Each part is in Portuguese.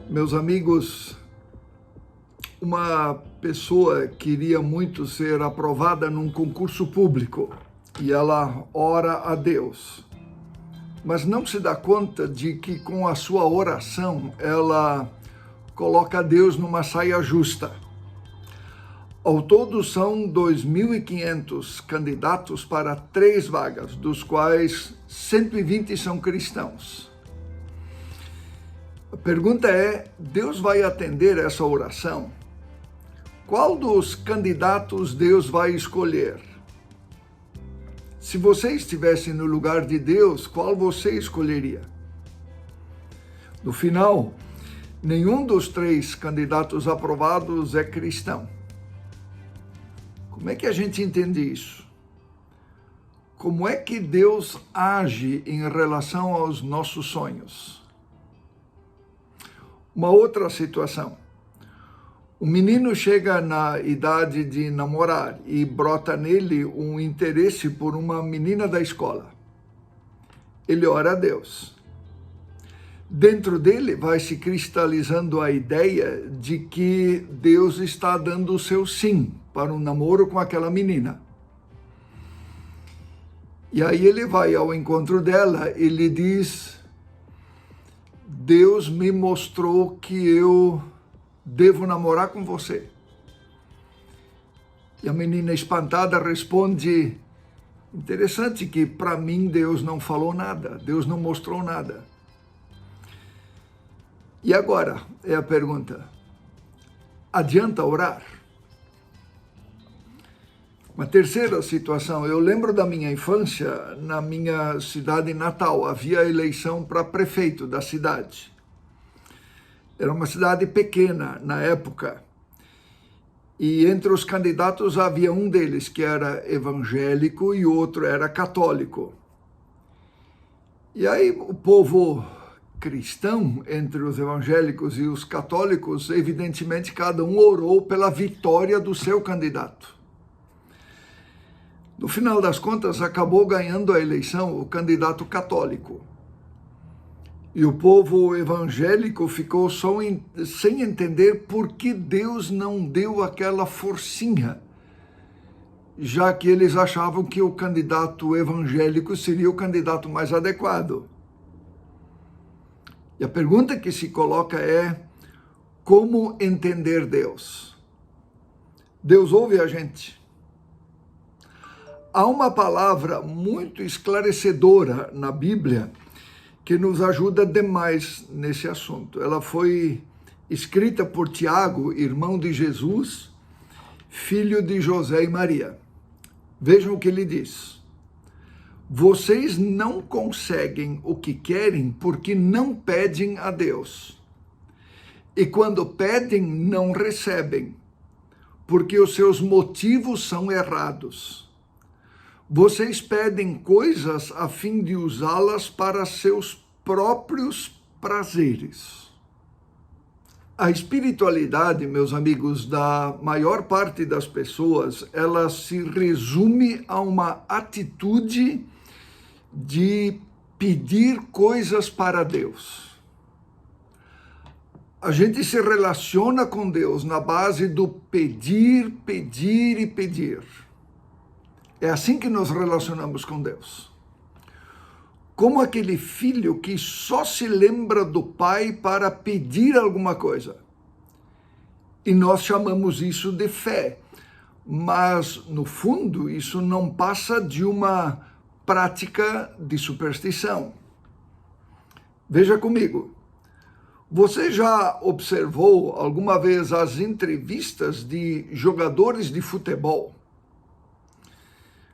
Meus amigos, uma pessoa queria muito ser aprovada num concurso público e ela ora a Deus, mas não se dá conta de que com a sua oração ela coloca Deus numa saia justa. Ao todo são 2.500 candidatos para 3 vagas, dos quais 120 são cristãos. A pergunta é, Deus vai atender essa oração? Qual dos candidatos Deus vai escolher? Se você estivesse no lugar de Deus, qual você escolheria? No final, nenhum dos 3 candidatos aprovados é cristão. Como é que a gente entende isso? Como é que Deus age em relação aos nossos sonhos? Uma outra situação. O menino chega na idade de namorar e brota nele um interesse por uma menina da escola. Ele ora a Deus. Dentro dele vai se cristalizando a ideia de que Deus está dando o seu sim para um namoro com aquela menina. E aí ele vai ao encontro dela e lhe diz: Deus me mostrou que eu devo namorar com você. E a menina espantada responde: interessante que para mim Deus não falou nada, Deus não mostrou nada. E agora é a pergunta: adianta orar? Uma terceira situação, eu lembro da minha infância, na minha cidade natal, havia eleição para prefeito da cidade. Era uma cidade pequena na época, e entre os candidatos havia um deles que era evangélico e o outro era católico. E aí o povo cristão, entre os evangélicos e os católicos, evidentemente cada um orou pela vitória do seu candidato. No final das contas, acabou ganhando a eleição o candidato católico. E o povo evangélico ficou sem entender por que Deus não deu aquela forcinha, já que eles achavam que o candidato evangélico seria o candidato mais adequado. E a pergunta que se coloca é: como entender Deus? Deus ouve a gente. Há uma palavra muito esclarecedora na Bíblia que nos ajuda demais nesse assunto. Ela foi escrita por Tiago, irmão de Jesus, filho de José e Maria. Vejam o que ele diz: vocês não conseguem o que querem porque não pedem a Deus. E quando pedem, não recebem, porque os seus motivos são errados. Vocês pedem coisas a fim de usá-las para seus próprios prazeres. A espiritualidade, meus amigos, da maior parte das pessoas, ela se resume a uma atitude de pedir coisas para Deus. A gente se relaciona com Deus na base do pedir, pedir e pedir. É assim que nos relacionamos com Deus. Como aquele filho que só se lembra do pai para pedir alguma coisa. E nós chamamos isso de fé. Mas, no fundo, isso não passa de uma prática de superstição. Veja comigo. Você já observou alguma vez as entrevistas de jogadores de futebol?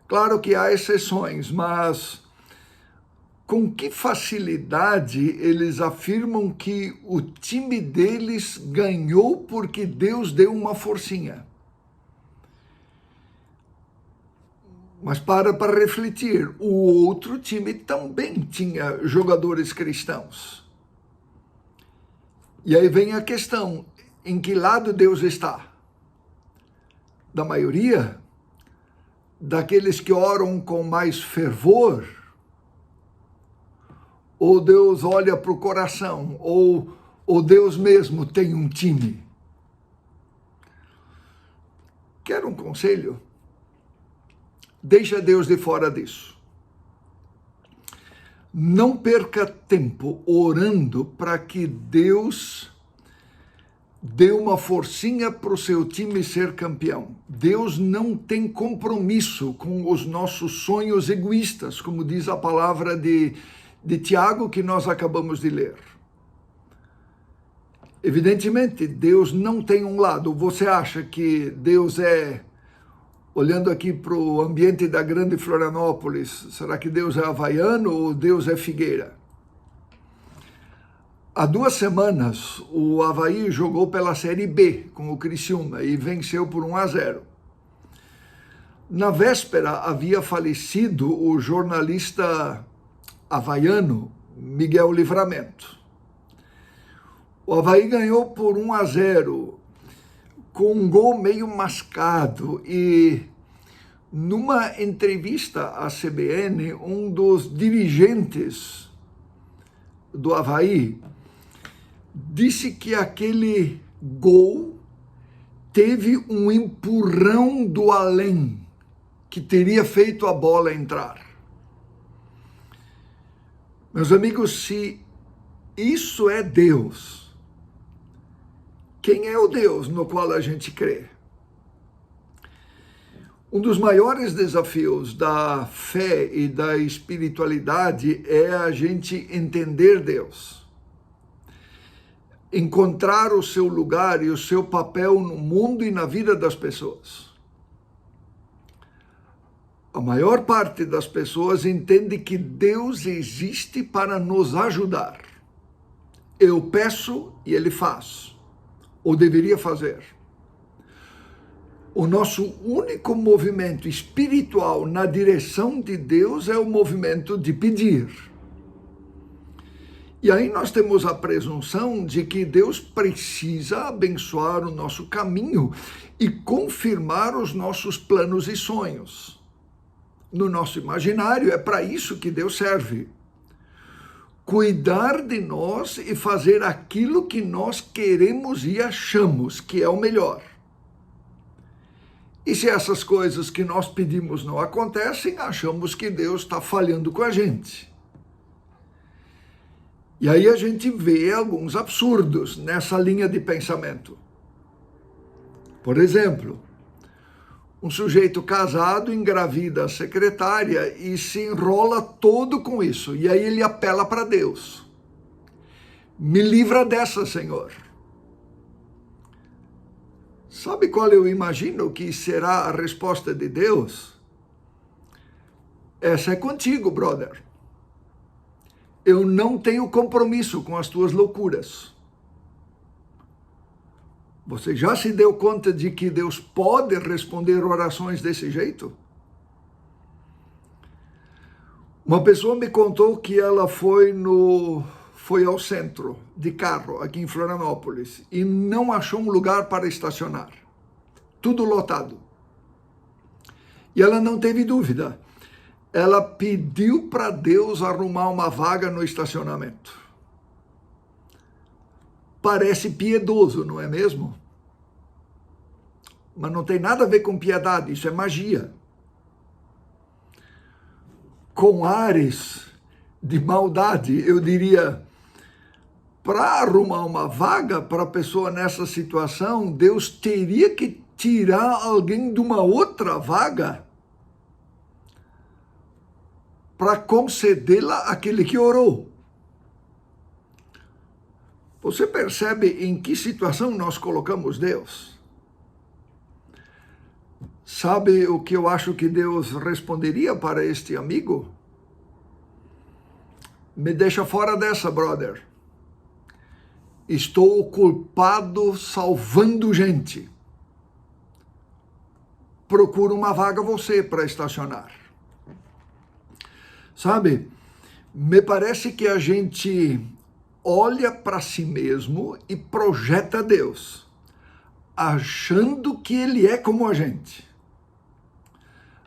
Claro que há exceções, mas com que facilidade eles afirmam que o time deles ganhou porque Deus deu uma forcinha? Mas para refletir, o outro time também tinha jogadores cristãos. E aí vem a questão, em que lado Deus está? Da maioria? Daqueles que oram com mais fervor? Ou Deus olha para o coração? Ou Ou Deus mesmo tem um time? Quer um conselho? Deixa Deus de fora disso. Não perca tempo orando para que Deus dê uma forcinha para o seu time ser campeão. Deus não tem compromisso com os nossos sonhos egoístas, como diz a palavra de Tiago que nós acabamos de ler. Evidentemente, Deus não tem um lado. Você acha que Deus é, olhando aqui para o ambiente da grande Florianópolis, será que Deus é havaiano ou Deus é Figueira? Há 2 semanas, o Avaí jogou pela Série B com o Criciúma e venceu por 1-0. Na véspera, havia falecido o jornalista havaiano Miguel Livramento. O Avaí ganhou por 1-0, com um gol meio mascado, e numa entrevista à CBN, um dos dirigentes do Avaí disse que aquele gol teve um empurrão do além, que teria feito a bola entrar. Meus amigos, se isso é Deus, quem é o Deus no qual a gente crê? Um dos maiores desafios da fé e da espiritualidade é a gente entender Deus. Encontrar o seu lugar e o seu papel no mundo e na vida das pessoas. A maior parte das pessoas entende que Deus existe para nos ajudar. Eu peço e Ele faz, ou deveria fazer. O nosso único movimento espiritual na direção de Deus é o movimento de pedir. E aí nós temos a presunção de que Deus precisa abençoar o nosso caminho e confirmar os nossos planos e sonhos. No nosso imaginário, é para isso que Deus serve. Cuidar de nós e fazer aquilo que nós queremos e achamos que é o melhor. E se essas coisas que nós pedimos não acontecem, achamos que Deus está falhando com a gente. E aí a gente vê alguns absurdos nessa linha de pensamento. Por exemplo, um sujeito casado engravida a secretária e se enrola todo com isso. E aí ele apela para Deus. Me livra dessa, Senhor. Sabe qual eu imagino que será a resposta de Deus? Essa é contigo, brother. Eu não tenho compromisso com as tuas loucuras. Você já se deu conta de que Deus pode responder orações desse jeito? Uma pessoa me contou que ela foi ao centro de carro, aqui em Florianópolis, e não achou um lugar para estacionar. Tudo lotado. E ela não teve dúvida. Ela pediu para Deus arrumar uma vaga no estacionamento. Parece piedoso, não é mesmo? Mas não tem nada a ver com piedade, isso é magia. Com ares de maldade, eu diria, para arrumar uma vaga para a pessoa nessa situação, Deus teria que tirar alguém de uma outra vaga para concedê-la àquele que orou. Você percebe em que situação nós colocamos Deus? Sabe o que eu acho que Deus responderia para este amigo? Me deixa fora dessa, brother. Estou ocupado salvando gente. Procura uma vaga você para estacionar. Sabe, me parece que a gente olha para si mesmo e projeta Deus, achando que Ele é como a gente.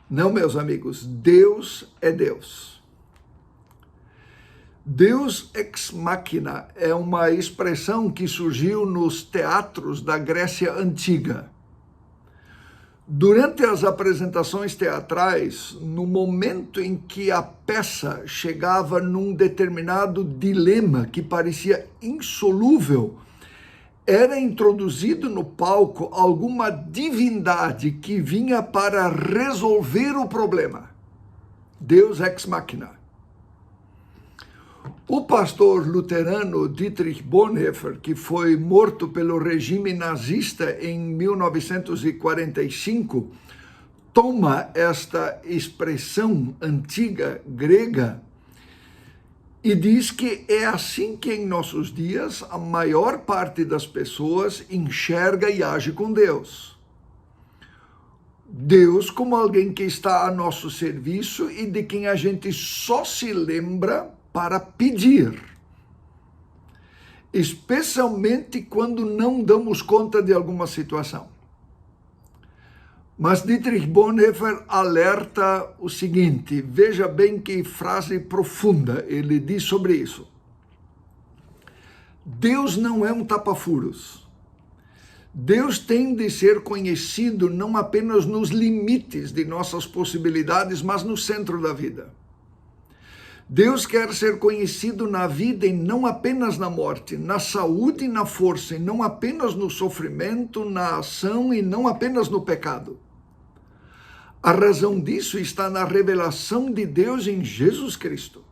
Não, meus amigos, Deus é Deus. Deus ex machina é uma expressão que surgiu nos teatros da Grécia Antiga. Durante as apresentações teatrais, no momento em que a peça chegava num determinado dilema que parecia insolúvel, era introduzido no palco alguma divindade que vinha para resolver o problema. Deus ex machina. O pastor luterano Dietrich Bonhoeffer, que foi morto pelo regime nazista em 1945, toma esta expressão antiga grega e diz que é assim que em nossos dias a maior parte das pessoas enxerga e age com Deus. Deus como alguém que está a nosso serviço e de quem a gente só se lembra para pedir, especialmente quando não damos conta de alguma situação. Mas Dietrich Bonhoeffer alerta o seguinte, veja bem que frase profunda ele diz sobre isso. Deus não é um tapa-furos. Deus tem de ser conhecido não apenas nos limites de nossas possibilidades, mas no centro da vida. Deus quer ser conhecido na vida e não apenas na morte, na saúde e na força, e não apenas no sofrimento, na ação e não apenas no pecado. A razão disso está na revelação de Deus em Jesus Cristo.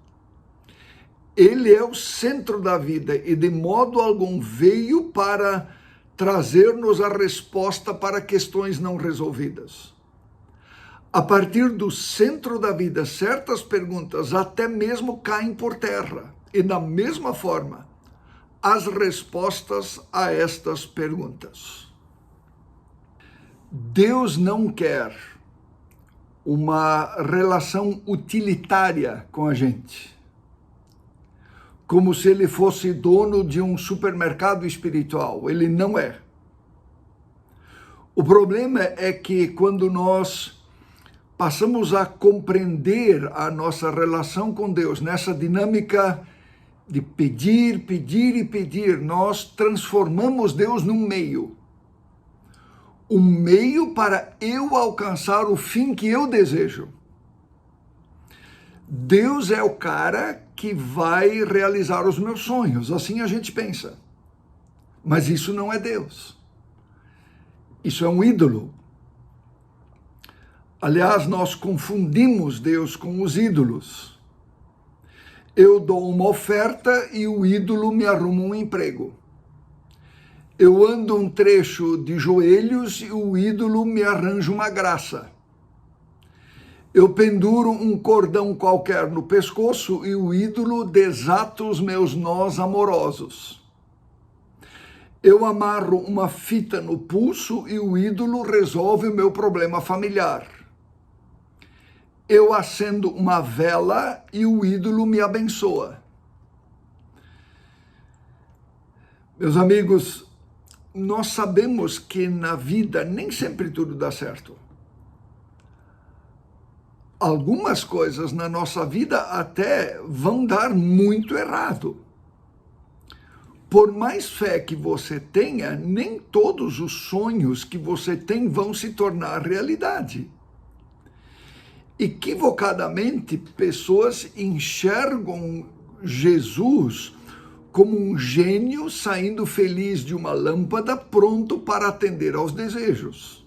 Ele é o centro da vida e de modo algum veio para trazer-nos a resposta para questões não resolvidas. A partir do centro da vida, certas perguntas até mesmo caem por terra. E da mesma forma, as respostas a estas perguntas. Deus não quer uma relação utilitária com a gente, como se ele fosse dono de um supermercado espiritual. Ele não é. O problema é que quando nós passamos a compreender a nossa relação com Deus nessa dinâmica de pedir, pedir e pedir, nós transformamos Deus num meio. Um meio para eu alcançar o fim que eu desejo. Deus é o cara que vai realizar os meus sonhos, assim a gente pensa. Mas isso não é Deus. Isso é um ídolo. Aliás, nós confundimos Deus com os ídolos. Eu dou uma oferta e o ídolo me arruma um emprego. Eu ando um trecho de joelhos e o ídolo me arranja uma graça. Eu penduro um cordão qualquer no pescoço e o ídolo desata os meus nós amorosos. Eu amarro uma fita no pulso e o ídolo resolve o meu problema familiar. Eu acendo uma vela e o ídolo me abençoa. Meus amigos, nós sabemos que na vida nem sempre tudo dá certo. Algumas coisas na nossa vida até vão dar muito errado. Por mais fé que você tenha, nem todos os sonhos que você tem vão se tornar realidade. Equivocadamente, pessoas enxergam Jesus como um gênio saindo feliz de uma lâmpada, pronto para atender aos desejos.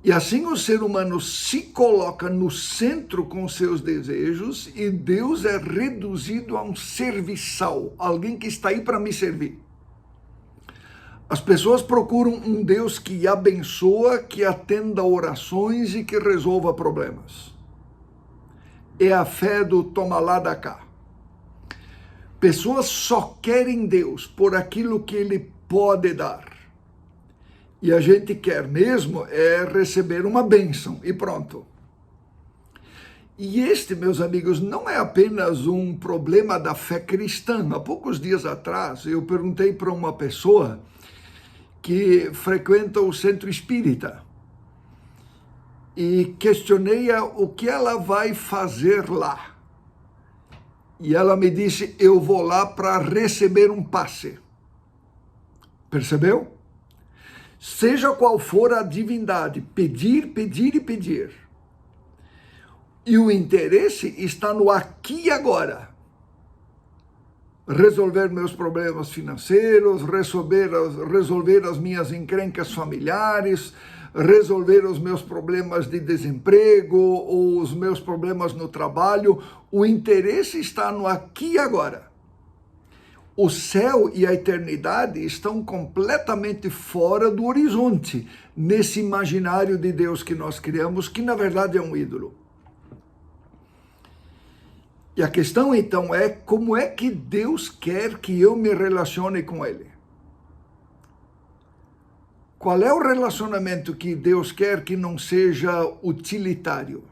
E assim o ser humano se coloca no centro com seus desejos e Deus é reduzido a um serviçal, alguém que está aí para me servir. As pessoas procuram um Deus que abençoa, que atenda orações e que resolva problemas. É a fé do toma lá da cá. Pessoas só querem Deus por aquilo que Ele pode dar. E a gente quer mesmo é receber uma bênção e pronto. E este, meus amigos, não é apenas um problema da fé cristã. Há poucos dias atrás eu perguntei para uma pessoa que frequenta o centro espírita e questionei-a o que ela vai fazer lá. e ela me disse, eu vou lá para receber um passe. Percebeu? Seja qual for a divindade, pedir, pedir e pedir. E o interesse está no aqui e agora. Resolver meus problemas financeiros, resolver as minhas encrencas familiares, resolver os meus problemas de desemprego ou os meus problemas no trabalho. O interesse está no aqui e agora. O céu e a eternidade estão completamente fora do horizonte, nesse imaginário de Deus que nós criamos, que na verdade é um ídolo. E a questão então é, como é que Deus quer que eu me relacione com Ele? Qual é o relacionamento que Deus quer que não seja utilitário?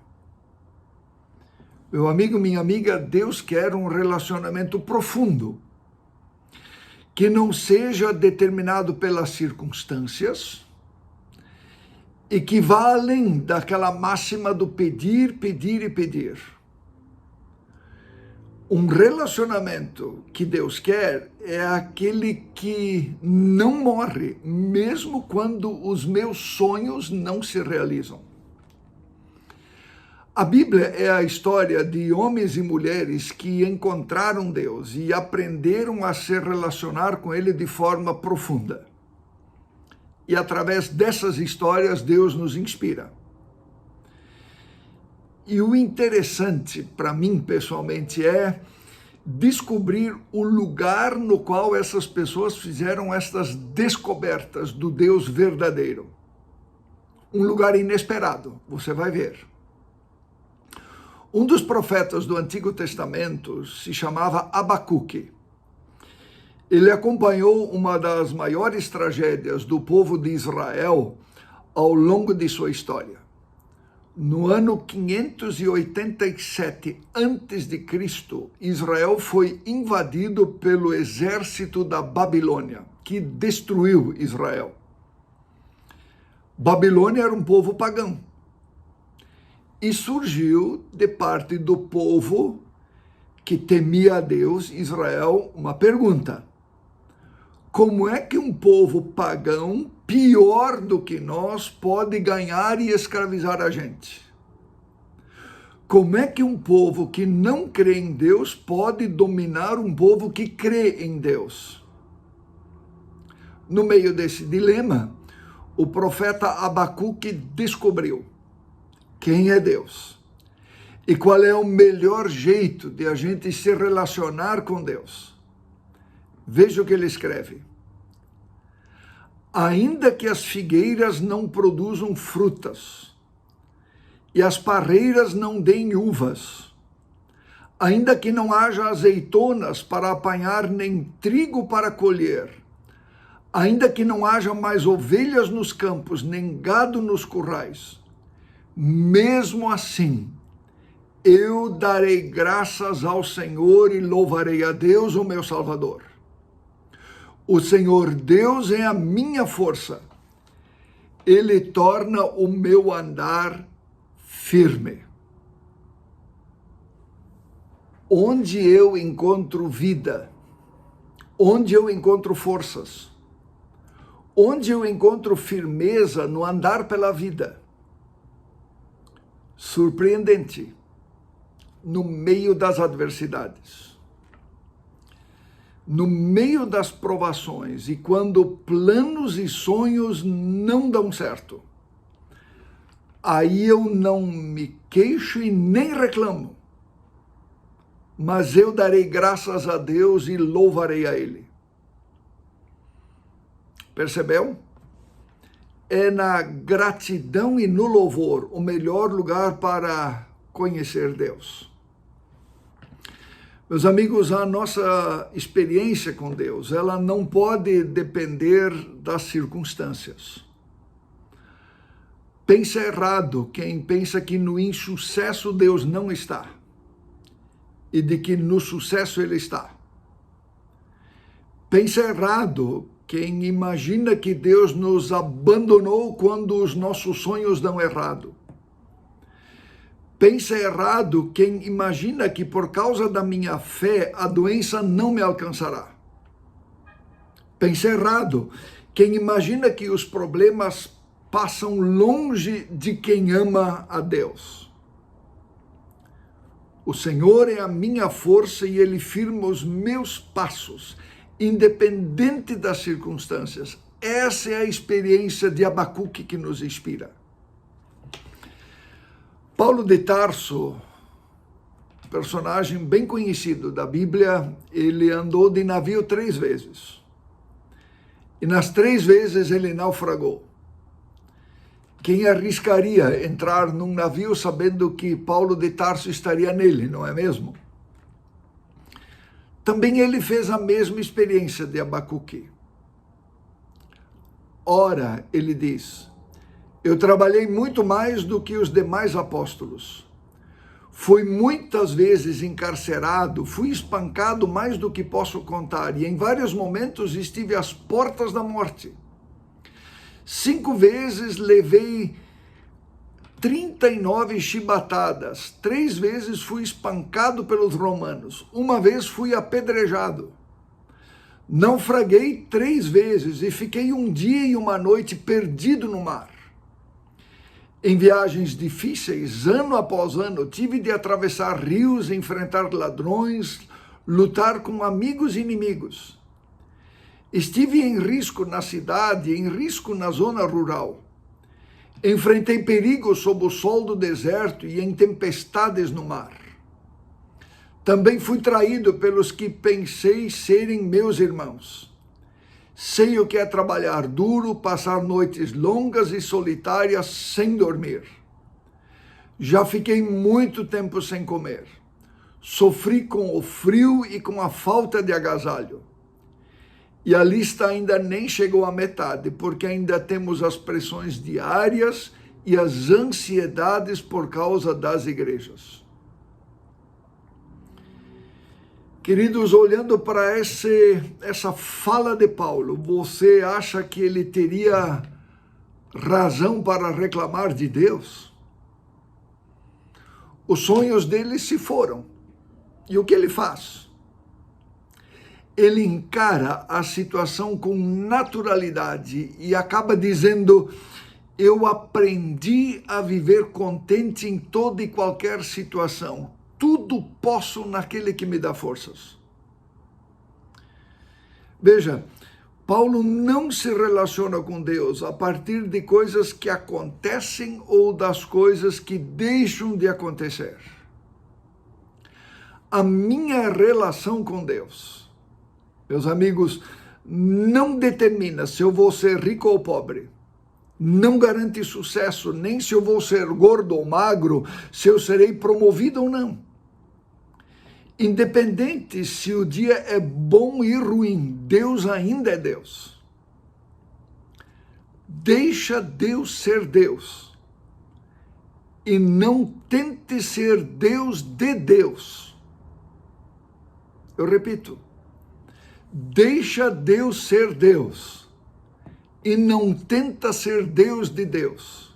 Meu amigo, minha amiga, Deus quer um relacionamento profundo, que não seja determinado pelas circunstâncias e que vá além daquela máxima do pedir, pedir e pedir. Um relacionamento que Deus quer é aquele que não morre, mesmo quando os meus sonhos não se realizam. A Bíblia é a história de homens e mulheres que encontraram Deus e aprenderam a se relacionar com Ele de forma profunda. E através dessas histórias, Deus nos inspira. E o interessante, para mim pessoalmente, é descobrir o lugar no qual essas pessoas fizeram estas descobertas do Deus verdadeiro. Um lugar inesperado, você vai ver. Um dos profetas do Antigo Testamento se chamava Abacuque. Ele acompanhou uma das maiores tragédias do povo de Israel ao longo de sua história. No ano 587 a.C., Israel foi invadido pelo exército da Babilônia, que destruiu Israel. Babilônia era um povo pagão. E surgiu, de parte do povo que temia a Deus, Israel, uma pergunta. Como é que um povo pagão, pior do que nós, pode ganhar e escravizar a gente? Como é que um povo que não crê em Deus pode dominar um povo que crê em Deus? No meio desse dilema, o profeta Abacuque descobriu quem é Deus e qual é o melhor jeito de a gente se relacionar com Deus. Veja o que ele escreve. Ainda que as figueiras não produzam frutas e as parreiras não deem uvas, ainda que não haja azeitonas para apanhar nem trigo para colher, ainda que não haja mais ovelhas nos campos nem gado nos currais, mesmo assim, eu darei graças ao Senhor e louvarei a Deus, o meu Salvador. O Senhor Deus é a minha força. Ele torna o meu andar firme. Onde eu encontro vida, onde eu encontro forças, onde eu encontro firmeza no andar pela vida. Surpreendente, no meio das adversidades, no meio das provações e quando planos e sonhos não dão certo, aí eu não me queixo e nem reclamo, mas eu darei graças a Deus e louvarei a Ele. Percebeu? É na gratidão e no louvor o melhor lugar para conhecer Deus. Meus amigos, a nossa experiência com Deus, ela não pode depender das circunstâncias. Pensa errado quem pensa que no insucesso Deus não está e de que no sucesso Ele está. Pensa errado quem imagina que Deus nos abandonou quando os nossos sonhos dão errado. Pensa errado quem imagina que por causa da minha fé a doença não me alcançará. Pensa errado quem imagina que os problemas passam longe de quem ama a Deus. O Senhor é a minha força e Ele firma os meus passos, independente das circunstâncias. Essa é a experiência de Abacuque que nos inspira. Paulo de Tarso, personagem bem conhecido da Bíblia, ele andou de navio 3 vezes. E nas 3 vezes ele naufragou. Quem arriscaria entrar num navio sabendo que Paulo de Tarso estaria nele, não é mesmo? Também ele fez a mesma experiência de Abacuque. Ora, ele diz, eu trabalhei muito mais do que os demais apóstolos. Fui muitas vezes encarcerado, fui espancado mais do que posso contar, e em vários momentos estive às portas da morte. 5 vezes levei 39 chibatadas, 3 vezes fui espancado pelos romanos, 1 vez fui apedrejado. Naufraguei 3 vezes e fiquei 1 dia e 1 noite perdido no mar. Em viagens difíceis, ano após ano, tive de atravessar rios, enfrentar ladrões, lutar com amigos e inimigos. Estive em risco na cidade, em risco na zona rural. Enfrentei perigos sob o sol do deserto e em tempestades no mar. Também fui traído pelos que pensei serem meus irmãos. Sei o que é trabalhar duro, passar noites longas e solitárias sem dormir. Já fiquei muito tempo sem comer. Sofri com o frio e com a falta de agasalho. E a lista ainda nem chegou à metade, porque ainda temos as pressões diárias e as ansiedades por causa das igrejas. Queridos, olhando para essa fala de Paulo, você acha que ele teria razão para reclamar de Deus? Os sonhos dele se foram. E o que ele faz? Ele encara a situação com naturalidade e acaba dizendo, eu aprendi a viver contente em toda e qualquer situação. Tudo posso naquele que me dá forças. Veja, Paulo não se relaciona com Deus a partir de coisas que acontecem ou das coisas que deixam de acontecer. A minha relação com Deus, meus amigos, não determina se eu vou ser rico ou pobre. Não garante sucesso, nem se eu vou ser gordo ou magro, se eu serei promovido ou não. Independente se o dia é bom e ruim, Deus ainda é Deus. Deixa Deus ser Deus. E não tente ser Deus de Deus. Eu repito. Deixa Deus ser Deus. E não tenta ser Deus de Deus.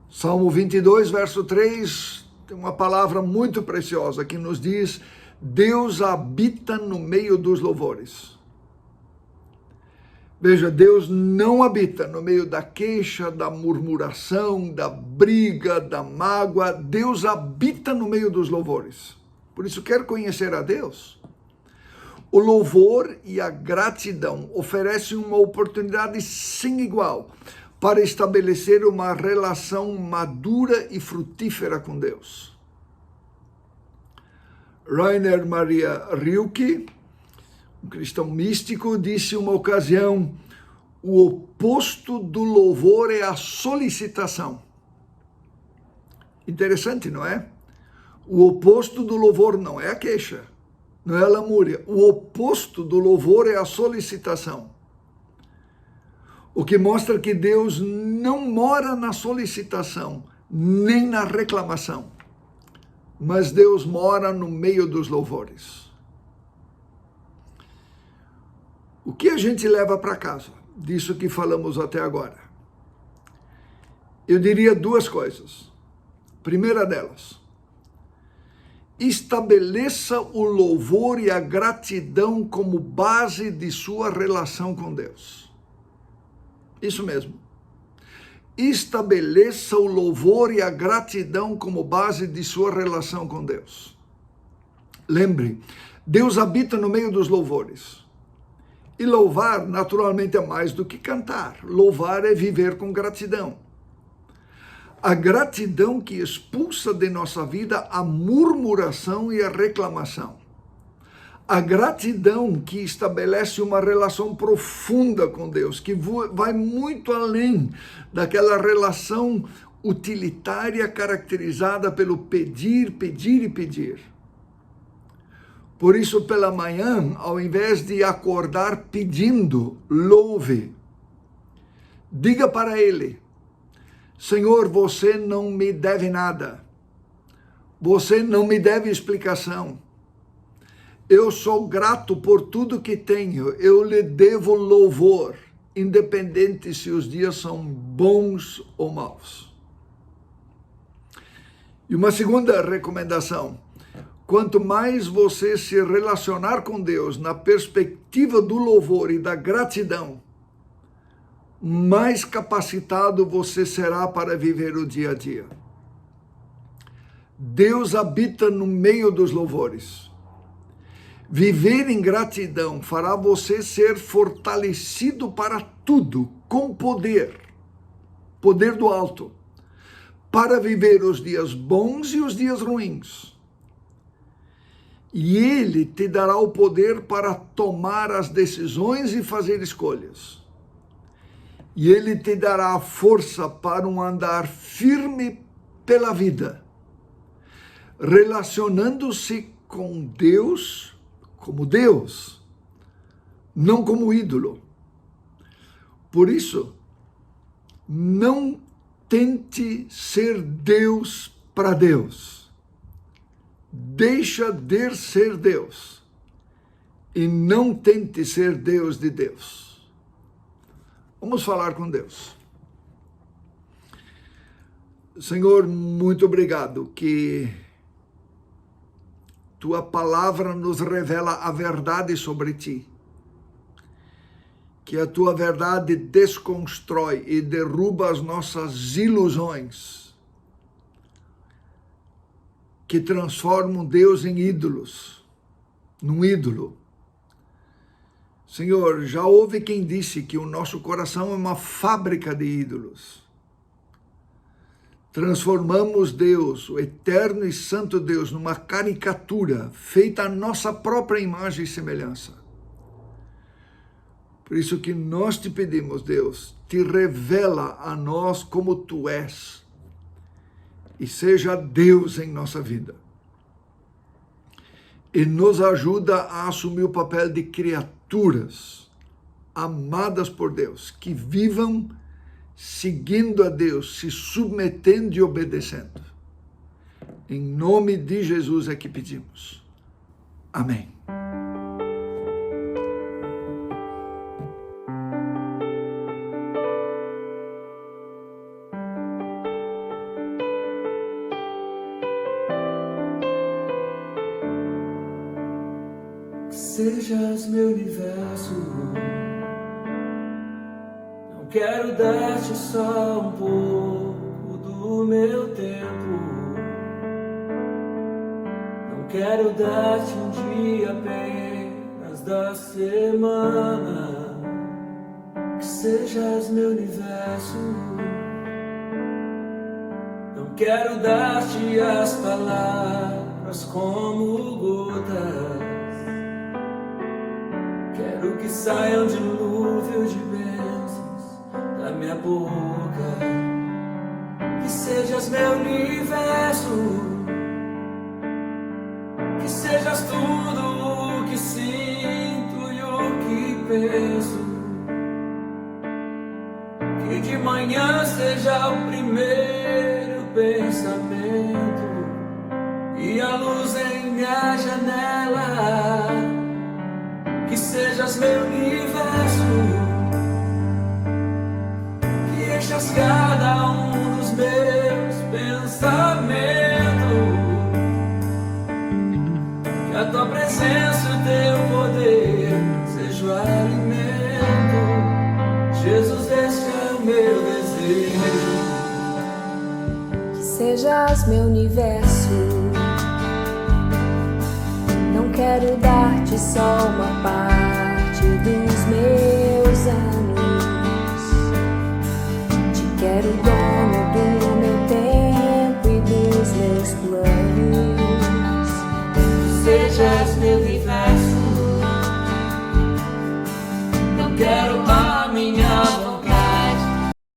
Salmo 22, verso 3, tem uma palavra muito preciosa que nos diz, Deus habita no meio dos louvores. Veja, Deus não habita no meio da queixa, da murmuração, da briga, da mágoa. Deus habita no meio dos louvores. Por isso, quer conhecer a Deus? O louvor e a gratidão oferecem uma oportunidade sem igual para estabelecer uma relação madura e frutífera com Deus. Rainer Maria Rilke, um cristão místico, disse uma ocasião, o oposto do louvor é a solicitação. Interessante, não é? O oposto do louvor não é a queixa, não é a lamúria. O oposto do louvor é a solicitação. O que mostra que Deus não mora na solicitação, nem na reclamação, mas Deus mora no meio dos louvores. O que a gente leva para casa disso que falamos até agora? Eu diria 2 coisas. Primeira delas, estabeleça o louvor e a gratidão como base de sua relação com Deus. Isso mesmo. Estabeleça o louvor e a gratidão como base de sua relação com Deus. Lembre, Deus habita no meio dos louvores. E louvar, naturalmente, é mais do que cantar. Louvar é viver com gratidão. A gratidão que expulsa de nossa vida a murmuração e a reclamação. A gratidão que estabelece uma relação profunda com Deus, que vai muito além daquela relação utilitária caracterizada pelo pedir, pedir e pedir. Por isso, pela manhã, ao invés de acordar pedindo, louve. Diga para Ele: Senhor, você não me deve nada. Você não me deve explicação. Eu sou grato por tudo que tenho. Eu lhe devo louvor, independente se os dias são bons ou maus. E uma segunda recomendação: quanto mais você se relacionar com Deus na perspectiva do louvor e da gratidão, mais capacitado você será para viver o dia a dia. Deus habita no meio dos louvores. Viver em gratidão fará você ser fortalecido para tudo, com poder do alto, para viver os dias bons e os dias ruins. E Ele te dará o poder para tomar as decisões e fazer escolhas. E Ele te dará a força para um andar firme pela vida, relacionando-se com Deus como Deus, não como ídolo. Por isso, não tente ser Deus para Deus. Deixa de ser Deus e não tente ser Deus de Deus. Vamos falar com Deus. Senhor, muito obrigado que Tua palavra nos revela a verdade sobre Ti. Que a Tua verdade desconstrói e derruba as nossas ilusões, que transformam Deus em ídolos, num ídolo. Senhor, já houve quem disse que o nosso coração é uma fábrica de ídolos. Transformamos Deus, o eterno e santo Deus, numa caricatura feita à nossa própria imagem e semelhança. Por isso que nós te pedimos, Deus, te revela a nós como Tu és e seja Deus em nossa vida. E nos ajuda a assumir o papel de criaturas amadas por Deus, que vivam seguindo a Deus, se submetendo e obedecendo. Em nome de Jesus é que pedimos. Amém. Que sejas meu universo. Quero dar-te só um pouco do meu tempo. Não quero dar-te um dia apenas da semana. Que sejas meu universo. Não quero dar-te as palavras como gotas. Quero que saiam dilúvio de bênçãos da minha boca. Que sejas meu universo. Que sejas tudo o que sinto e o que penso. Que de manhã seja o primeiro pensamento e a luz em minha janela. Que sejas meu universo. Cada um dos meus pensamentos. és meu universo. Não quero dar-te só uma parte.